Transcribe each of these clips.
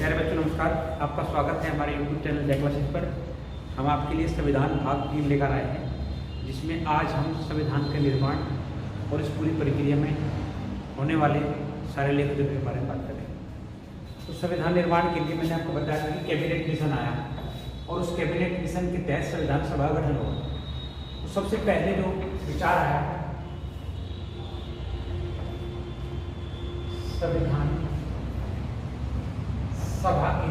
प्यारे बच्चों नमस्कार। आपका स्वागत है हमारे YouTube चैनल जय क्लासेस पर। हम आपके लिए संविधान भाग 3 लेकर आए हैं, जिसमें आज हम संविधान के निर्माण और इस पूरी प्रक्रिया में होने वाले सारे लेखकों के बारे में बात करेंगे। तो संविधान निर्माण के लिए मैंने आपको बताया कि कैबिनेट मिशन आया और उस कैबिनेट मिशन के तहत संविधान सभा का गठन हुआ। तो सबसे पहले जो विचार आया संविधान सभा के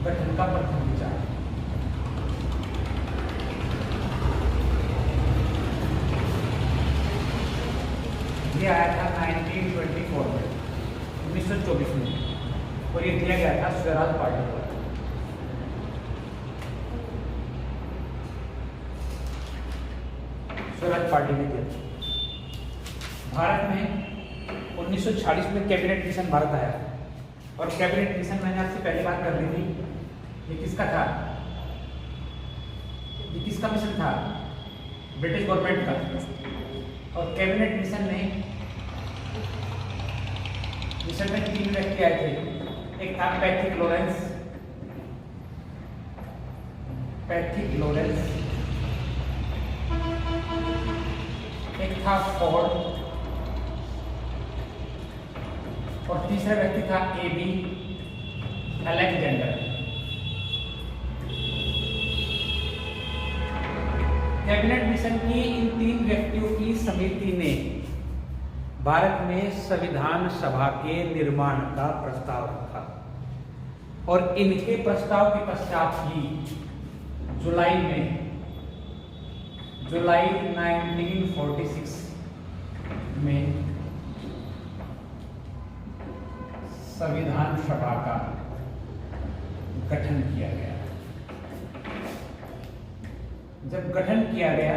गठन का प्रथम विचार ये आया था 1924 में 1924 में और ये दिया गया था स्वराज पार्टी द्वारा। स्वराज पार्टी ने दिया। भारत में 1946 में कैबिनेट मिशन भारत आया और कैबिनेट मिशन मैंने आपसे पहली बात कर ली थी। ये किसका था? ये किसका मिशन था? ब्रिटिश गवर्नमेंट का। और कैबिनेट मिशन में 3 व्यक्ति आए थे। एक था पैट्रिक लॉरेंस, एक था फोर्ड और तीसरा व्यक्ति था AB अलेक्जेंडर। कैबिनेट मिशन की इन 3 व्यक्तियों की समिति ने भारत में संविधान सभा के निर्माण का प्रस्ताव रखा और इनके प्रस्ताव के पश्चात ही जुलाई 1946 में संविधान सभा का गठन किया गया। जब गठन किया गया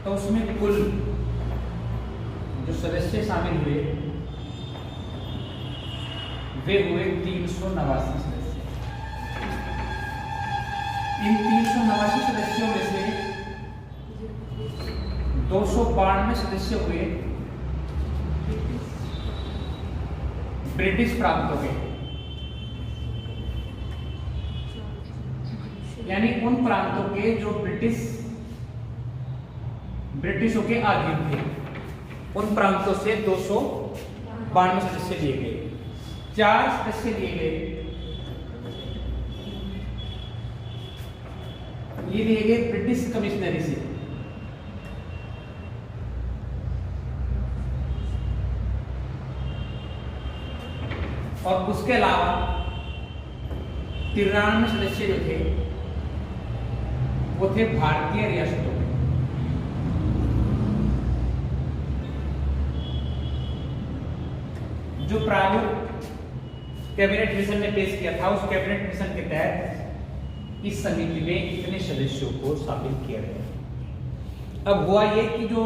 तो उसमें कुल जो सदस्य शामिल हुए वे हुए 389 सदस्य। इन 389 सदस्यों में से 292 सदस्य हुए ब्रिटिश प्रांतों के, यानी उन प्रांतों के जो ब्रिटिशों के अधीन थे। उन प्रांतों से 292 सदस्य लिए गए। 4 सदस्य लिए गए, ये लिए गए ब्रिटिश कमिश्नरी से। और उसके अलावा 93 सदस्य जो थे वो थे भारतीय रियासतों के। जो प्रारूप कैबिनेट मिशन ने पेश किया था, उस कैबिनेट मिशन के तहत इस समिति में इतने सदस्यों को शामिल किया गया। अब हुआ ये कि जो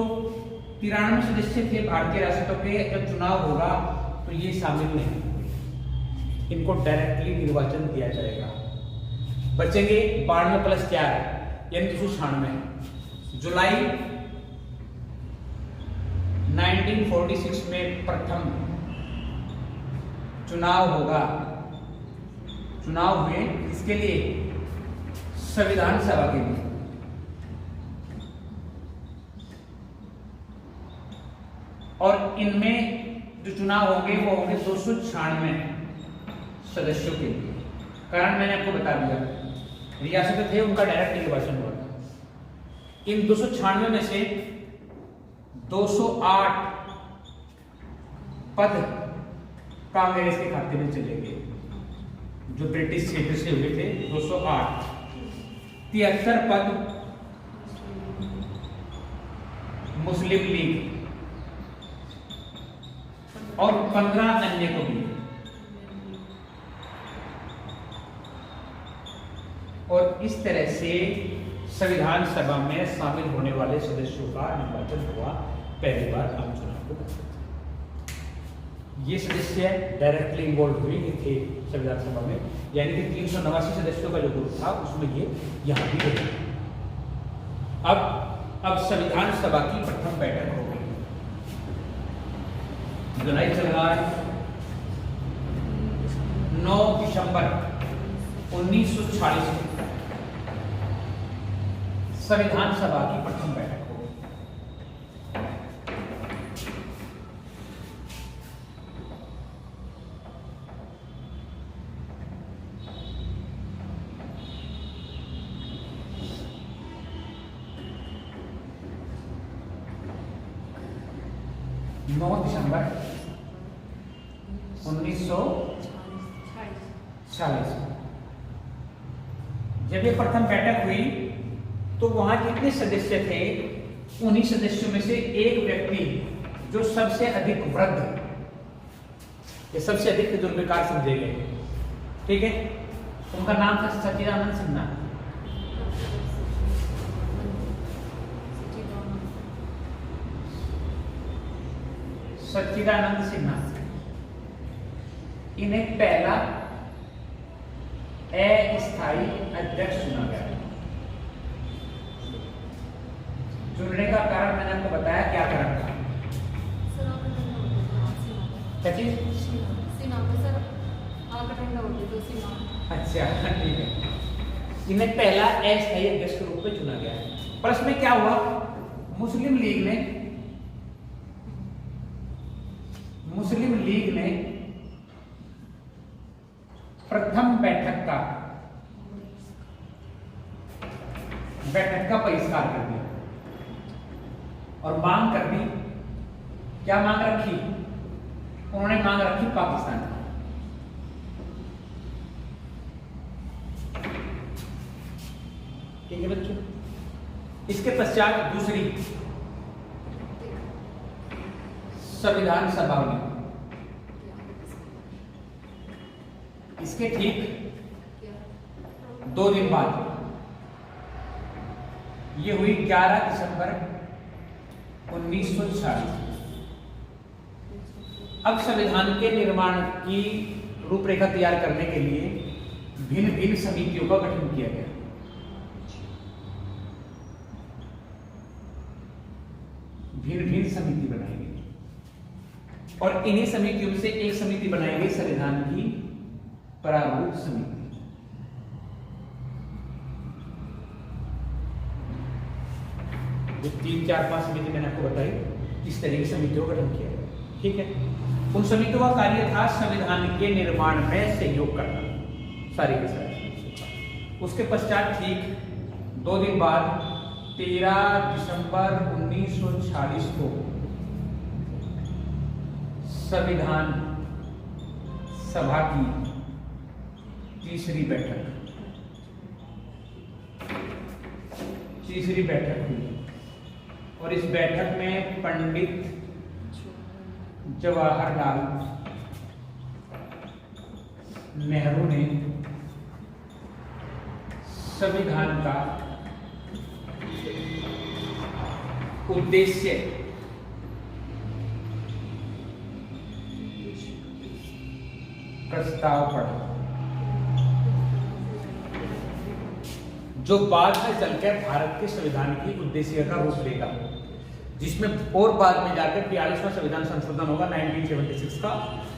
93 सदस्य थे भारतीय रियासतों के, जब चुनाव होगा तो ये शामिल नहीं, इनको डायरेक्टली निर्वाचन दिया जाएगा। बचेंगे 92 + 4 यानी 296। जुलाई 1946 में प्रथम चुनाव होगा। चुनाव हुए इसके लिए संविधान सभा के लिए। और इनमें जो चुनाव होंगे वो होंगे 296 सदस्यों के लिए। कारण मैंने आपको बता दिया, रियासतें थे उनका डायरेक्ट निर्वाचन हुआ था। इन 296 में से 208 पद कांग्रेस के खाते में चले गए। जो ब्रिटिश क्षेत्र से हुए थे 208, 73 पद मुस्लिम लीग और 15 अन्य को भी। और इस तरह से संविधान सभा में शामिल होने वाले सदस्यों का निर्वाचन हुआ पहली बार आम चुनाव को। ये सदस्य डायरेक्टली इन्वॉल्व हुए थे संविधान सभा में, यानी कि 389 सदस्यों का जो ग्रुप था उसमें ये यहाँ भी रहे। अब संविधान सभा की प्रथम बैठक हो गई। जुलाई चल रहा है, दिसंबर 1946 को संविधान सभा की प्रथम बैठक हो। दिसंबर 1946 जब ये प्रथम बैठक हुई तो वहां जितने सदस्य थे उन्हीं सदस्यों में से एक व्यक्ति जो सबसे अधिक वृद्ध, ये सबसे अधिक दुर्विकार समझे गए, ठीक है, उनका नाम था सच्चिदानंद सिन्हा। सच्चिदानंद सिन्हा इन्हें पहला अस्थायी अध्यक्ष चुना गया। चुनने का कारण मैंने आपको बताया, क्या कारण था? क्या चीज? अच्छा, ठीक है। इन्हें पहला अस्थायी अध्यक्ष के रूप में चुना गया। पर इसमें क्या हुआ, मुस्लिम लीग ने प्रथम बैठक का बहिष्कार कर दिया और मांग कर दी। क्या मांग रखी? उन्होंने मांग रखी पाकिस्तान की। ठीक है बच्चों। इसके पश्चात दूसरी संविधान सभा हुई। इसके ठीक 2 दिन बाद ये हुई 11 दिसंबर 1946। अब संविधान के निर्माण की रूपरेखा तैयार करने के लिए भिन्न भिन्न समितियों का गठन किया गया। भिन्न भिन्न समिति बनाई गई और इन्हीं समितियों से एक समिति बनाई गई संविधान की प्रारूप समिति। जो 3, 4, 5 समिति मैंने आपको बताई, इस तरह की समितियों का गठन किया गया। ठीक है। उन समितियों का कार्य था संविधान के निर्माण में सहयोग करना, सारी के सारी। उसके पश्चात ठीक 2 दिन बाद 13 दिसंबर 1946 को संविधान सभा की तीसरी बैठक हुई और इस बैठक में पंडित जवाहरलाल नेहरू ने संविधान का उद्देश्य प्रस्ताव पढ़ा, जो बाद में चलकर भारत के संविधान की उद्देश्य का रूप लेगा, जिसमें और बाद में जाकर 42वां संविधान संशोधन होगा 1976 का।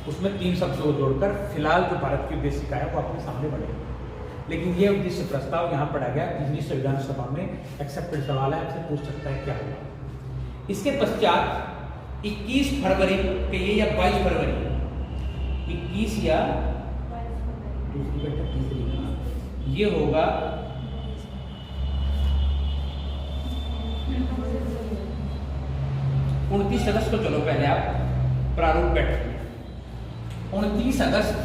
उसमें 3 शब्दों को जोड़कर फिलहाल जो भारत की उद्देशिका है वो आपके सामने बढ़ेगा। लेकिन ये उद्देश्य प्रस्ताव यहाँ पढ़ा गया, पिछली संविधान सभा में एक्सेप्टेड सवाल है, आपसे पूछ सकता है क्या होगा। इसके पश्चात 21 फरवरी के या 22 फरवरी 21 या दूसरी बैठक तीसरी ये होगा 29 अगस्त को। चलो पहले आप प्रारूप बैठक 29 अगस्त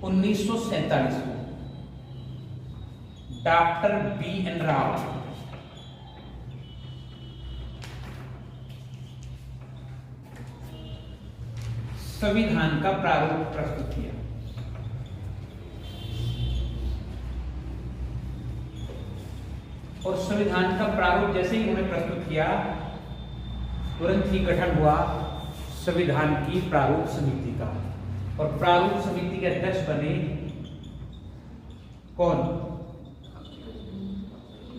1947 को डॉक्टर BN राव संविधान का प्रारूप प्रस्तुत किया। और संविधान का प्रारूप जैसे ही उन्होंने प्रस्तुत किया, तुरंत ही गठन हुआ संविधान की प्रारूप समिति का। और प्रारूप समिति के अध्यक्ष बने कौन?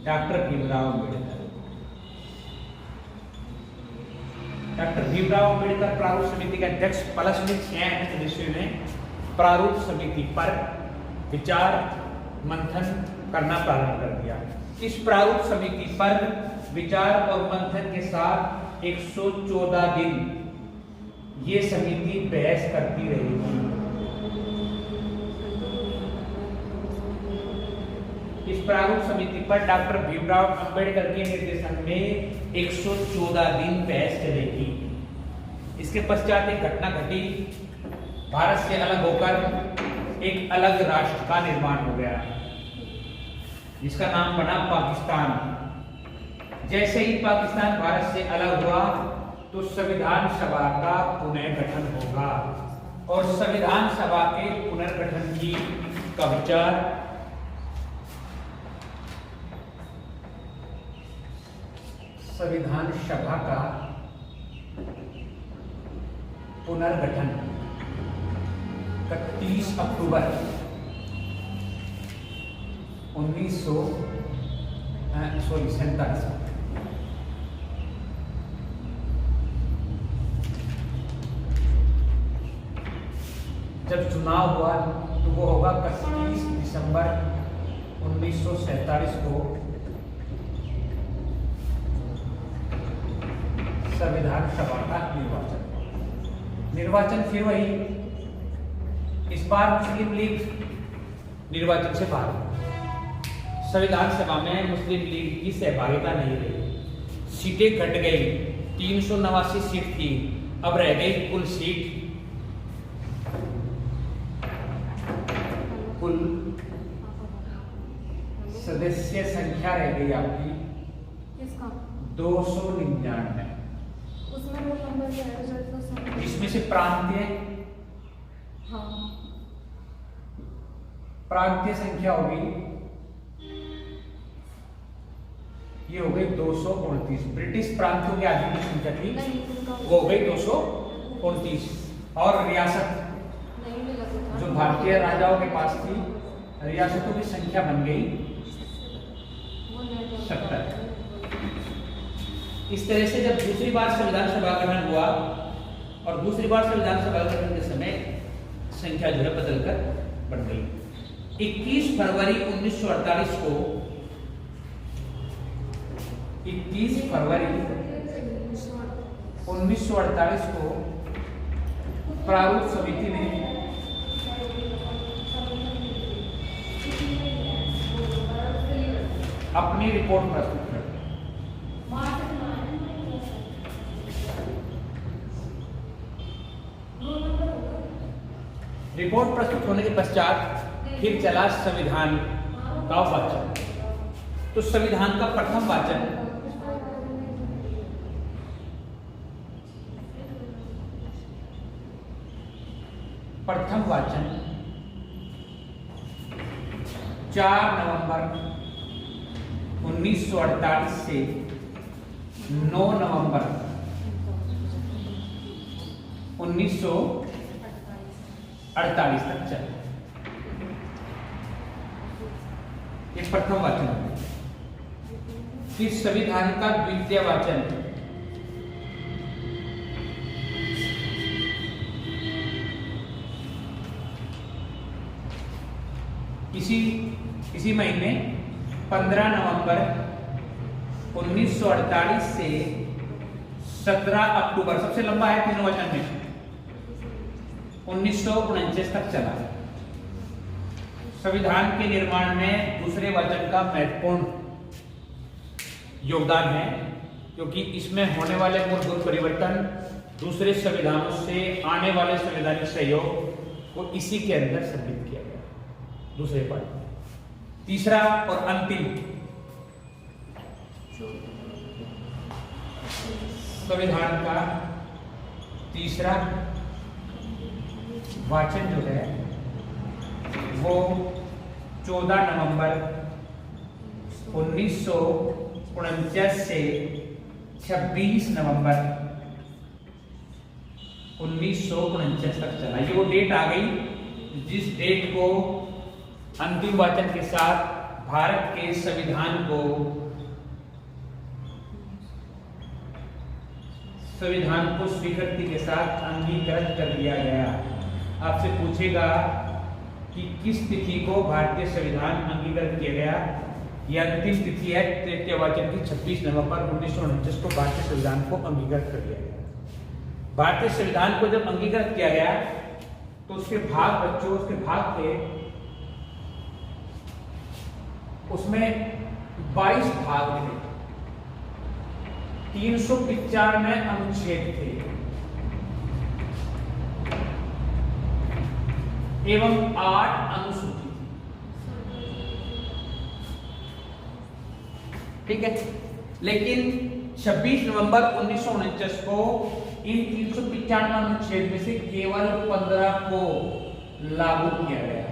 डॉक्टर भीमराव अम्बेडकर। डॉक्टर भीमराव अंबेडकर प्रारूप समिति के अध्यक्ष प्लस में 6 सदस्यों ने प्रारूप समिति पर विचार मंथन करना प्रारंभ कर दिया। इस प्रारूप समिति पर विचार और मंथन के साथ 114 दिन ये समिति बहस करती रहेगी। इस प्रारूप समिति पर डॉक्टर भीमराव अंबेडकर के निर्देशन में 114 दिन बहस चलेगी। इसके पश्चात एक घटना घटी, भारत से अलग होकर एक अलग राष्ट्र का निर्माण हो गया, जिसका नाम बना पाकिस्तान। जैसे ही पाकिस्तान भारत से अलग हुआ तो संविधान सभा का पुनर्गठन होगा और संविधान सभा के पुनर्गठन की का विचार संविधान सभा का पुनर्गठन 31 अक्टूबर 1947 जब चुनाव हुआ तो वो होगा 31 दिसंबर 1947 को संविधान सभा का निर्वाचन फिर वही, इस बार मुस्लिम लीग निर्वाचन से बाहर। संविधान सभा में मुस्लिम लीग की सहभागिता नहीं रही, सीटें घट गई, 389 सीट थी, अब रह गई कुल सीट, कुल सदस्य संख्या रह गई आपकी 299। इसमें से प्रांतीय प्रांतीय संख्या होगी, ये हो गई 229। ब्रिटिश प्रांतों की आधी की संख्या थी वो हो गई 229, और रियासत जो भारतीय राजाओं के पास थी, रियासतों की संख्या बन गई 70। इस तरह से जब दूसरी बार संविधान सभा गठन हुआ और दूसरी बार संविधान सभा गठन के समय संख्या जो है बदलकर बढ़ गई। 21 फरवरी 1948 को 21 फरवरी 1948 को प्रारूप समिति ने अपनी रिपोर्ट प्रस्तुत की। रिपोर्ट प्रस्तुत होने के पश्चात फिर चला संविधान का वाचन। तो संविधान का प्रथम वाचन प्रथम वाचन 4 नवंबर 1948 से 9 नवंबर 1948 तक चला। ये प्रथम वाचन। फिर संविधान का द्वितीय वाचन इसी महीने 15 नवंबर 1948 से 17 अक्टूबर, सबसे लंबा है तीनों वचन में, 1949 तक चला। संविधान के निर्माण में दूसरे वचन का महत्वपूर्ण योगदान है, क्योंकि इसमें होने वाले मूलभूत परिवर्तन दूसरे संविधानों से आने वाले संवैधानिक सहयोग को इसी के अंदर सम्मिलित किया गया। दूसरे पर तीसरा और अंतिम संविधान का तीसरा वाचन जो है वो 14 नवंबर 1949 से 26 नवंबर 1949 तक चला। ये वो डेट आ गई जिस डेट को अंतिम वाचन के साथ भारत के संविधान को संविधान को स्वीकृति के साथ अंगीकृत कर लिया गया। आपसे पूछेगा कि किस तिथि को भारतीय संविधान अंगीकृत किया गया। यह अंतिम तिथि है तृतीय वाचन की 26 नवंबर 1949 को भारतीय संविधान को अंगीकृत कर लिया गया। भारतीय संविधान को जब अंगीकृत किया गया तो उसके भाग बच्चों, उसके भाग थे, उसमें 22 भाग थे, 395 अनुच्छेद थे एवं 8 अनुसूची थी। ठीक है, लेकिन 26 नवंबर 1949 को इन 395 अनुच्छेद में से केवल 15 को लागू किया गया।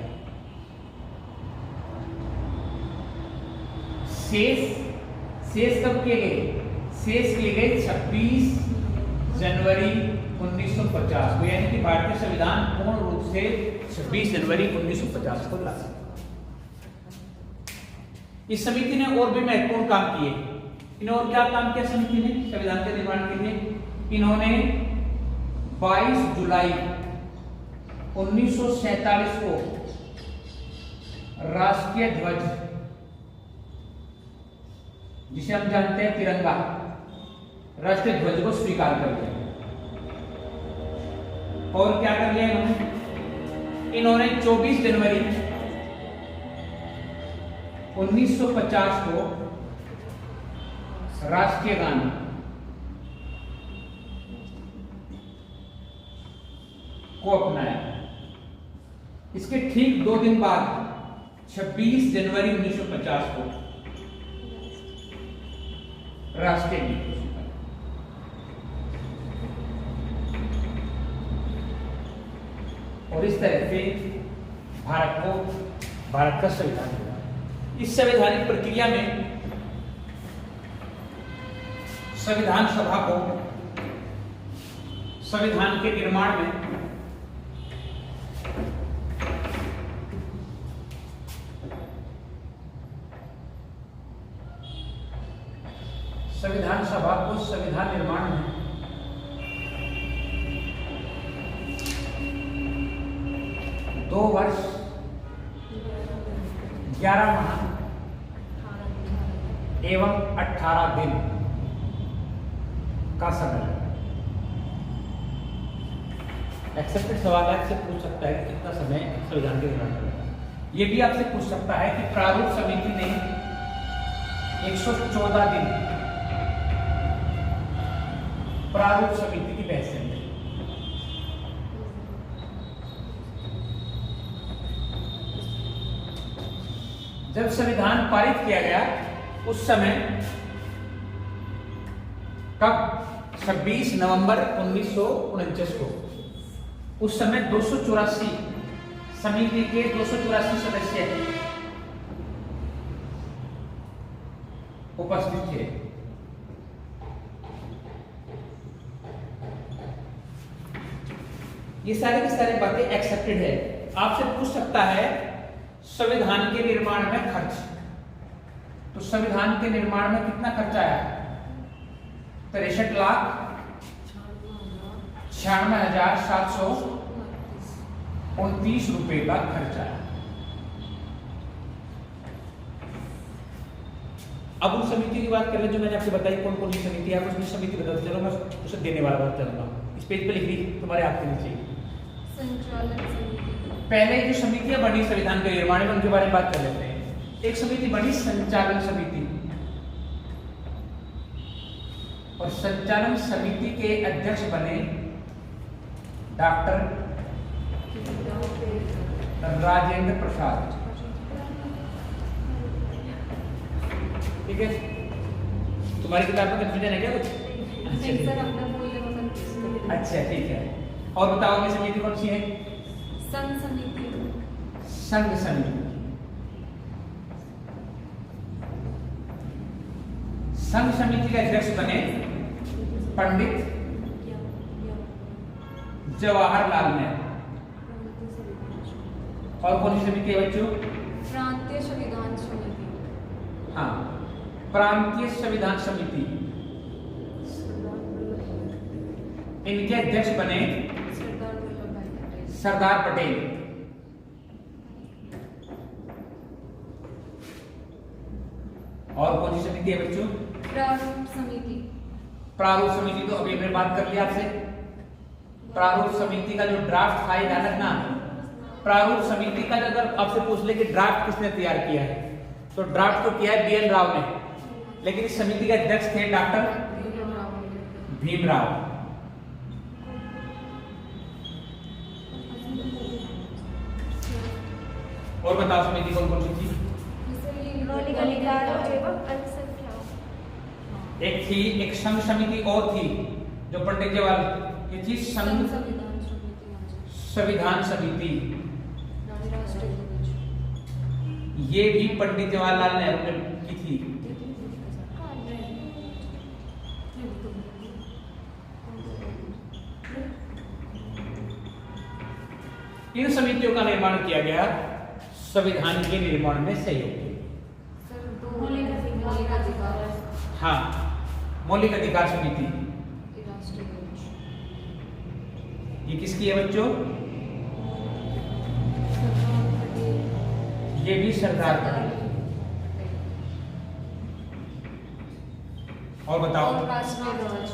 शेष कब किए गए? शेष किए गए 26 जनवरी 1950 को, यानी कि भारतीय संविधान पूर्ण रूप से 26 जनवरी 1950 को लागू। इस समिति ने और भी महत्वपूर्ण काम किए। इन्होंने और क्या काम किया समिति ने संविधान के निर्माण के लिए? इन्होंने 22 जुलाई 1947 को राष्ट्रीय ध्वज, जिसे हम जानते हैं तिरंगा, राष्ट्रीय ध्वज को स्वीकार कर लिया। और क्या कर लिया इन्होंने 24 जनवरी 1950 को राष्ट्रीय गान को अपनाया। इसके ठीक 2 दिन बाद 26 जनवरी 1950 को राष्ट्रीय गीत। और इस तरह से भारत का संविधान हुआ। इस संवैधानिक प्रक्रिया में संविधान सभा को संविधान के निर्माण में संविधान निर्माण में 2 वर्ष 11 माह एवं 18 दिन का समय। एक्सेप्टेड सवाल आपसे पूछ सकता है कितना समय संविधान के निर्माण में। यह भी आपसे पूछ सकता है कि प्रारूप समिति ने 114 दिन प्रारूप समिति की बहस में। जब संविधान पारित किया गया उस समय कब? 26 नवंबर 1949 को। उस समय 284 समिति के 284 सदस्य उपस्थित थे। ये सारी की सारी बातें एक्सेप्टेड है। आपसे पूछ सकता है संविधान के निर्माण में खर्च, तो संविधान के निर्माण में कितना खर्चा आया? 63,96,729 रुपए का खर्चा है। अब उन समिति की बात कर ले जो मैंने आपको बताई, कौन कौन सी समिति है। उसमें समिति बताते चलो, मैं उसे देने वाला बात चलूंगा। इस पेज पे लिख ली तुम्हारे हाथ के नीचे। संचालन समिति। पहले जो समितियां बनी संविधान के निर्माण में, उनके बारे में बात कर लेते हैं। एक समिति बनी संचालन समिति, और संचालन समिति के अध्यक्ष बने डॉक्टर राजेंद्र प्रसाद। ठीक है, तुम्हारी किताब में कंफ्यूजन है क्या कुछ? अच्छा ठीक है, और बताओ ये समिति कौन सी है? संघ समिति। संघ समिति। संघ समिति के अध्यक्ष बने पंडित जवाहरलाल नेहरू। और कौन सी समिति है बच्चों? प्रांतीय संविधान समिति। हाँ, प्रांतीय संविधान समिति। इनके अध्यक्ष बने सरदार वल्लभ भाई पटेल। सरदार पटेल। और कौन सी समिति है बच्चों? प्रारूप समिति। प्रारूप समिति तो अभी हमने बात कर लिया आपसे। प्रारूप समिति का जो ड्राफ्ट था, याद रखना, प्रारूप समिति का अगर आपसे पूछ ले कि ड्राफ्ट किसने तैयार किया है, तो ड्राफ्ट तो किया है BN राव ने, लेकिन इस समिति के अध्यक्ष थे डॉक्टर भीमराव। और बताओ समिति कौन कौन सी थी? मौलिक अधिकार एवं अल्पसंख्यक। एक थी, एक संघ समिति और थी जो पंडित जवाहरलाल, ये थी संघ संविधान समिति। संविधान समिति। राष्ट्रीय ध्वज। ये भी पंडित जवाहरलाल नेहरू ने की थी। इन समितियों का निर्माण किया गया संविधान के निर्माण में सहयोग के। मौलिक अधिकार। हाँ, मौलिक अधिकार समिति राष्ट्रीय ध्वज। ये किसकी है बच्चों? सरदार पटेल। ये भी सरदार पटेल। और बताओ और राष्ट्रीय ध्वज।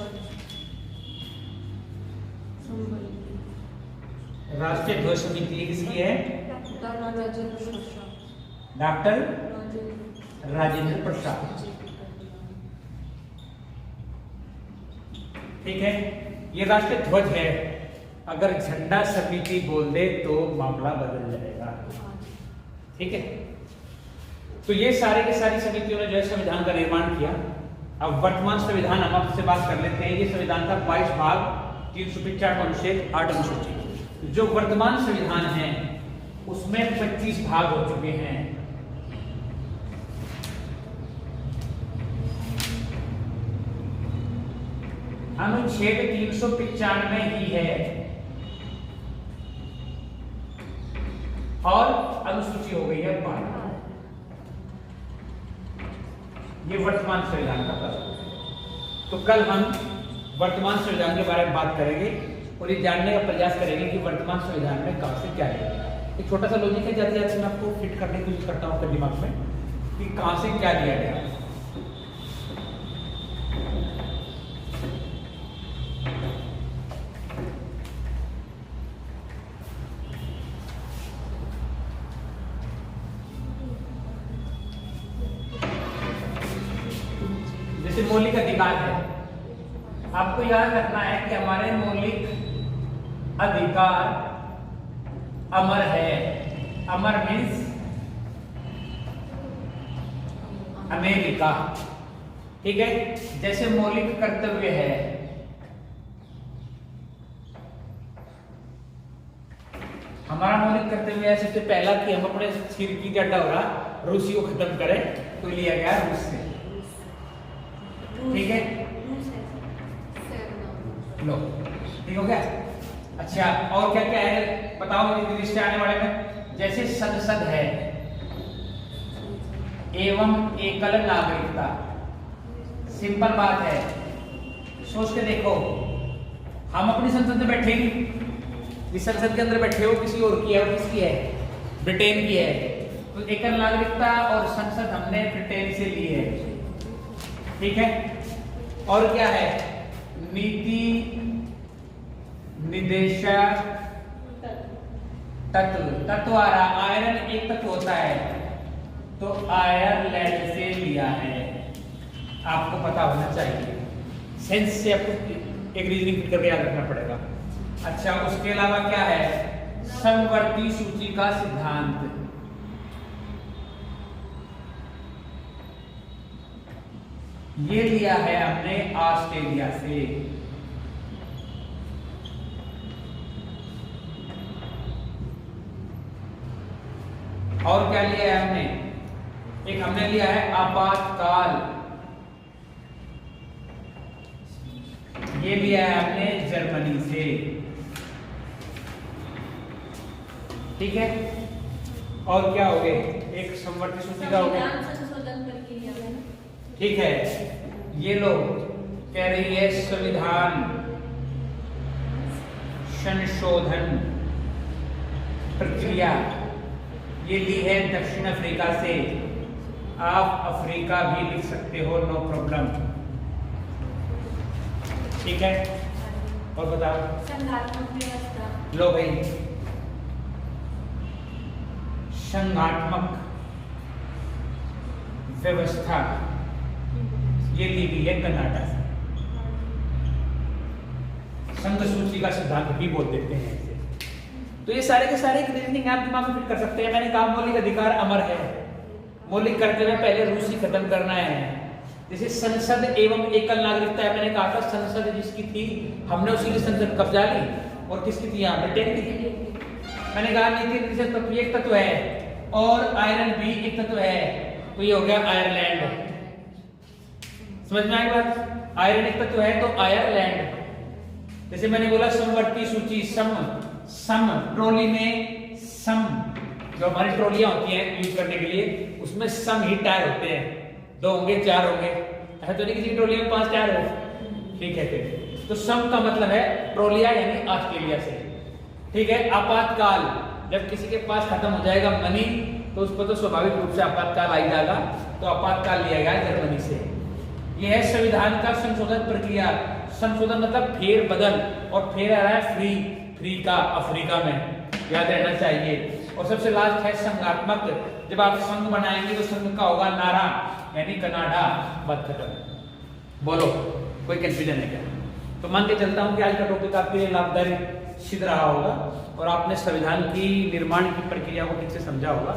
राष्ट्रीय ध्वज समिति ये किसकी है? डॉक्टर राजेंद्र प्रसाद। ठीक है, ये राष्ट्रीय ध्वज है। अगर झंडा समिति बोल दे तो मामला बदल जाएगा। ठीक है, तो ये सारे के सारी समितियों ने जो है संविधान का निर्माण किया। अब वर्तमान संविधान हम आपसे बात कर लेते हैं। ये संविधान का 22 भाग, 365 अनुच्छेद, 8 अनुसूची। जो वर्तमान संविधान है उसमें 25 भाग हो चुके हैं। अनुच्छेद 395 ही है और अनुसूची हो गई है 12। ये वर्तमान संविधान का प्रश्न है। तो कल हम वर्तमान संविधान के बारे में बात करेंगे और ये जानने का प्रयास करेंगे कि वर्तमान संविधान में कहां से क्या लिया गया। एक छोटा सा लॉजिक है, जाते जाते मैं आपको फिट करने की कोशिश करता हूं अपने दिमाग में कि कहां से क्या लिया गया। जैसे मौलिक अधिकार है, आपको याद रखना है कि हमारे मौलिक अधिकार अमर है। अमर मीन्स अमेरिका। ठीक है, जैसे मौलिक कर्तव्य है, हमारा मौलिक कर्तव्य है सबसे पहला कि हम अपने सिर की क्या हो रहा रूसी को खत्म करें, तो लिया गया रूस से। ठीक है, लो ठीक हो गया। अच्छा, और क्या क्या है बताओ मुझे लिस्ट आने वाले में। जैसे संसद है एवं एकल नागरिकता, सिंपल बात है, सोच के देखो। हम अपनी संसद में बैठे नहीं, इस संसद के अंदर बैठे हो किसी और की है, और किसकी है? ब्रिटेन की है। तो एकल नागरिकता और संसद हमने ब्रिटेन से ली है। ठीक है, और क्या है? नीति निदेशक तत्व। तत्व आ रहा, आयरन एक तत्व होता है, तो आयरलैंड से लिया है। आपको पता होना चाहिए, सेंस से आपको एक रीजनिंग फिट करके याद रखना पड़ेगा। अच्छा, उसके अलावा क्या है? समवर्ती सूची का सिद्धांत। ये लिया है हमने ऑस्ट्रेलिया से। और क्या लिया है हमने? एक हमने लिया है आपातकाल, ये लिया है हमने जर्मनी से। ठीक है, और क्या हो गए? एक समवर्ती सूची का हो गया। ठीक है, ये लोग कह रही है संविधान संशोधन प्रक्रिया ये ली है दक्षिण अफ्रीका से। आप अफ्रीका भी लिख सकते हो, नो प्रॉब्लम। ठीक है, और बताओ। संघात्मक व्यवस्था। लो भाई, संघात्मक व्यवस्था ये ली हुई है कनाडा से। संघ सूची का सिद्धांत भी बोल देते हैं इसे। तो ये सारे के सारे रीजनिंग आप दिमाग में फिट कर सकते हैं। मैंने कहा मौलिक अधिकार अमर है, मौलिक करते हुए पहले रूसी खत्म करना है। जैसे संसद एवं एकल नागरिकता है, मैंने कहा था संसद जिसकी थी हमने उसी की संसद कब्जा ली, और किसकी थी यहाँ ब्रिटेन की। मैंने कहा नीति निर्देशक तत्व एक तत्व है और आयरन भी एक तत्व है, तो ये हो गया आयरलैंड। समझ में आई बात? आयरन एक तत्व है तो आयरलैंड। जैसे मैंने बोला समवर्ती सूची, सम ट्रॉली में सम, जो हमारी ट्रॉलियां होती हैं यूज करने के लिए, उसमें सम ही टायर होते हैं, 2 होंगे 4 होंगे, ऐसा तो नहीं किसी की ट्रॉली में 5 टायर हो। ठीक है, फिर तो सम का मतलब है ट्रॉलिया यानी ऑस्ट्रेलिया से। ठीक है, आपातकाल, जब किसी के पास खत्म हो जाएगा मनी तो उस पर तो स्वाभाविक रूप से आपातकाल आ जाएगा, तो आपातकाल लिया गया जर्मनी से। यह है संविधान का संशोधन प्रक्रिया। संशोधन मतलब फेर बदल, और फेर आ रहा है फ्री का अफ्रीका में, याद रहना चाहिए। और सबसे लास्ट है संघात्मक। जब आप संघ बनाएंगे तो संघ का होगा नारा, यानी कनाडा। बात खत्म। बोलो, कोई कंफ्यूजन है क्या? तो मान के चलता हूं कि आज का टॉपिक आपके लिए लाभदायक सिद्ध रहा होगा और आपने संविधान की निर्माण की प्रक्रिया को ठीक से समझा होगा।